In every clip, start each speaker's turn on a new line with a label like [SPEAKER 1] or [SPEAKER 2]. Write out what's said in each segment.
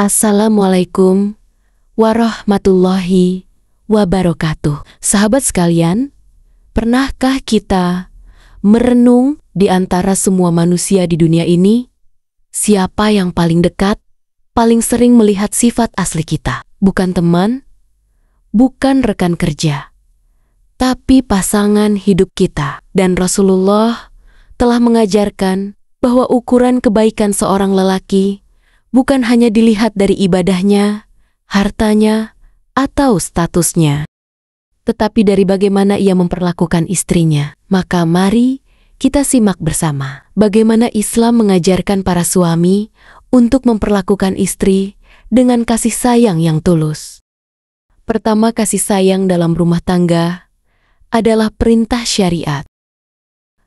[SPEAKER 1] Assalamualaikum warahmatullahi wabarakatuh. Sahabat sekalian, pernahkah kita merenung di antara semua manusia di dunia ini? Siapa yang paling dekat, paling sering melihat sifat asli kita? Bukan teman, bukan rekan kerja, tapi pasangan hidup kita. Dan Rasulullah telah mengajarkan bahwa ukuran kebaikan seorang lelaki bukan hanya dilihat dari ibadahnya, hartanya, atau statusnya, tetapi dari bagaimana ia memperlakukan istrinya. Maka mari kita simak bersama bagaimana Islam mengajarkan para suami untuk memperlakukan istri dengan kasih sayang yang tulus. Pertama, kasih sayang dalam rumah tangga adalah perintah syariat.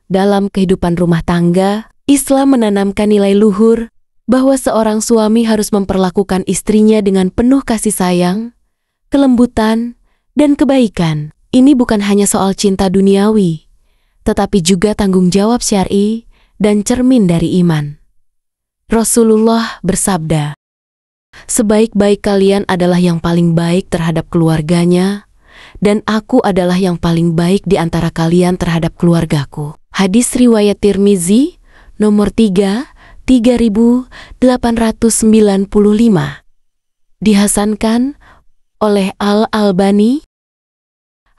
[SPEAKER 1] Dalam kehidupan rumah tangga, Islam menanamkan nilai luhur bahwa seorang suami harus memperlakukan istrinya dengan penuh kasih sayang, kelembutan, dan kebaikan. Ini bukan hanya soal cinta duniawi, tetapi juga tanggung jawab syar'i dan cermin dari iman. Rasulullah bersabda, "Sebaik-baik kalian adalah yang paling baik terhadap keluarganya, dan aku adalah yang paling baik di antara kalian terhadap keluargaku." Hadis riwayat Tirmizi, nomor 3895. Dihasankan oleh Al-Albani.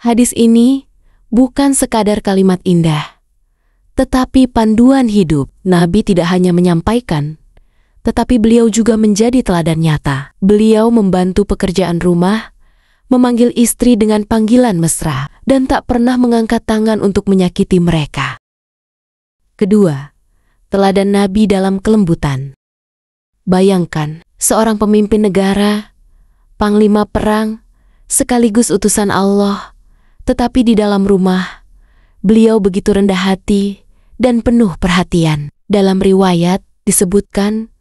[SPEAKER 1] Hadis ini bukan sekadar kalimat indah, tetapi panduan hidup. Nabi tidak hanya menyampaikan, tetapi beliau juga menjadi teladan nyata. Beliau membantu pekerjaan rumah, memanggil istri dengan panggilan mesra, dan tak pernah mengangkat tangan untuk menyakiti mereka. Kedua, teladan Nabi dalam kelembutan. Bayangkan, seorang pemimpin negara, panglima perang, sekaligus utusan Allah, tetapi di dalam rumah, beliau begitu rendah hati dan penuh perhatian. Dalam riwayat disebutkan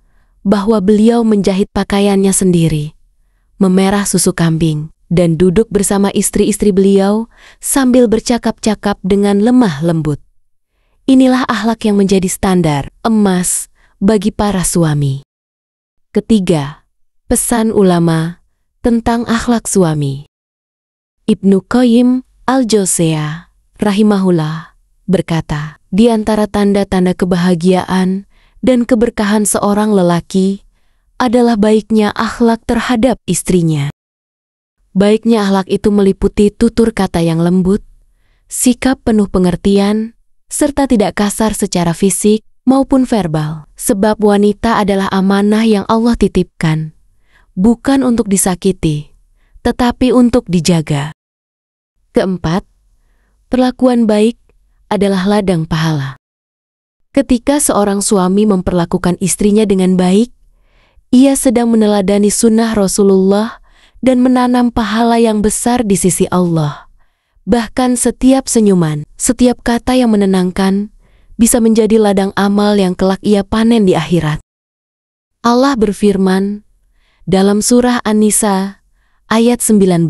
[SPEAKER 1] bahwa beliau menjahit pakaiannya sendiri, memerah susu kambing, dan duduk bersama istri-istri beliau sambil bercakap-cakap dengan lemah lembut. Inilah akhlak yang menjadi standar emas bagi para suami. Ketiga, pesan ulama tentang akhlak suami. Ibnu Qayyim al-Jauziyah rahimahullah berkata, di antara tanda-tanda kebahagiaan dan keberkahan seorang lelaki adalah baiknya akhlak terhadap istrinya. Baiknya akhlak itu meliputi tutur kata yang lembut, sikap penuh pengertian, serta tidak kasar secara fisik maupun verbal. Sebab wanita adalah amanah yang Allah titipkan, bukan untuk disakiti, tetapi untuk dijaga. Keempat, perlakuan baik adalah ladang pahala. Ketika seorang suami memperlakukan istrinya dengan baik, ia sedang meneladani sunnah Rasulullah dan menanam pahala yang besar di sisi Allah. Bahkan setiap senyuman, setiap kata yang menenangkan, bisa menjadi ladang amal yang kelak ia panen di akhirat. Allah berfirman dalam surah An-Nisa ayat 19,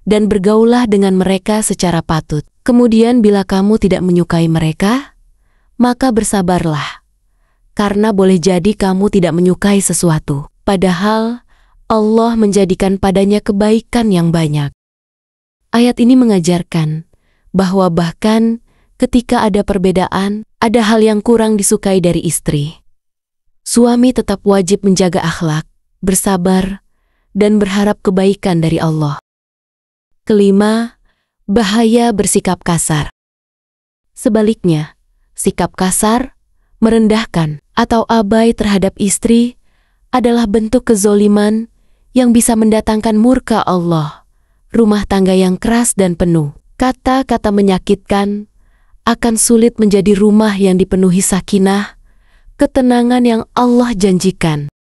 [SPEAKER 1] "Dan bergaulah dengan mereka secara patut. Kemudian bila kamu tidak menyukai mereka, maka bersabarlah, karena boleh jadi kamu tidak menyukai sesuatu, padahal Allah menjadikan padanya kebaikan yang banyak." Ayat ini mengajarkan bahwa bahkan ketika ada perbedaan, ada hal yang kurang disukai dari istri, suami tetap wajib menjaga akhlak, bersabar, dan berharap kebaikan dari Allah. Kelima, bahaya bersikap kasar. Sebaliknya, sikap kasar, merendahkan, atau abai terhadap istri adalah bentuk kezoliman yang bisa mendatangkan murka Allah. Rumah tangga yang keras dan penuh kata-kata menyakitkan akan sulit menjadi rumah yang dipenuhi sakinah, ketenangan yang Allah janjikan.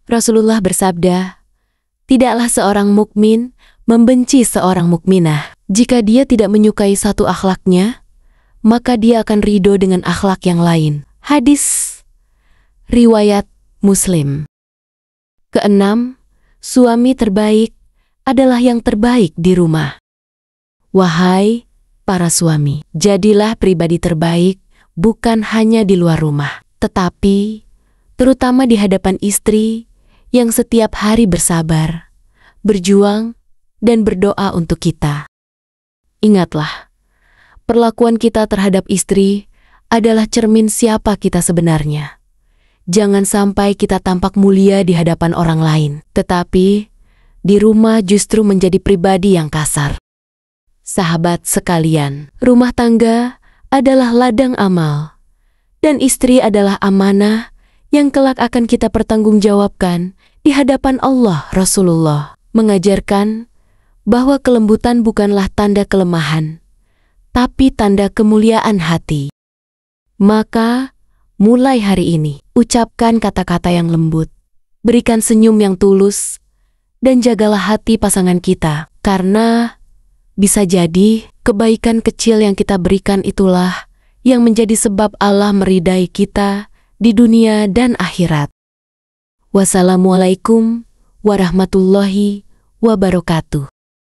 [SPEAKER 1] Rasulullah bersabda, "Tidaklah seorang mukmin membenci seorang mukminah. Jika dia tidak menyukai satu akhlaknya, maka dia akan ridho dengan akhlak yang lain." Hadis riwayat Muslim. Keenam, suami terbaik adalah yang terbaik di rumah. Wahai para suami, jadilah pribadi terbaik bukan hanya di luar rumah, tetapi terutama di hadapan istri yang setiap hari bersabar, berjuang, dan berdoa untuk kita. Ingatlah, perlakuan kita terhadap istri adalah cermin siapa kita sebenarnya. Jangan sampai kita tampak mulia di hadapan orang lain, tetapi di rumah justru menjadi pribadi yang kasar. Sahabat sekalian, rumah tangga adalah ladang amal, dan istri adalah amanah yang kelak akan kita pertanggungjawabkan di hadapan Allah. Rasulullah mengajarkan bahwa kelembutan bukanlah tanda kelemahan, tapi tanda kemuliaan hati. Maka, mulai hari ini, ucapkan kata-kata yang lembut, berikan senyum yang tulus, dan jagalah hati pasangan kita, karena bisa jadi kebaikan kecil yang kita berikan itulah yang menjadi sebab Allah meridai kita di dunia dan akhirat. Wassalamualaikum warahmatullahi wabarakatuh.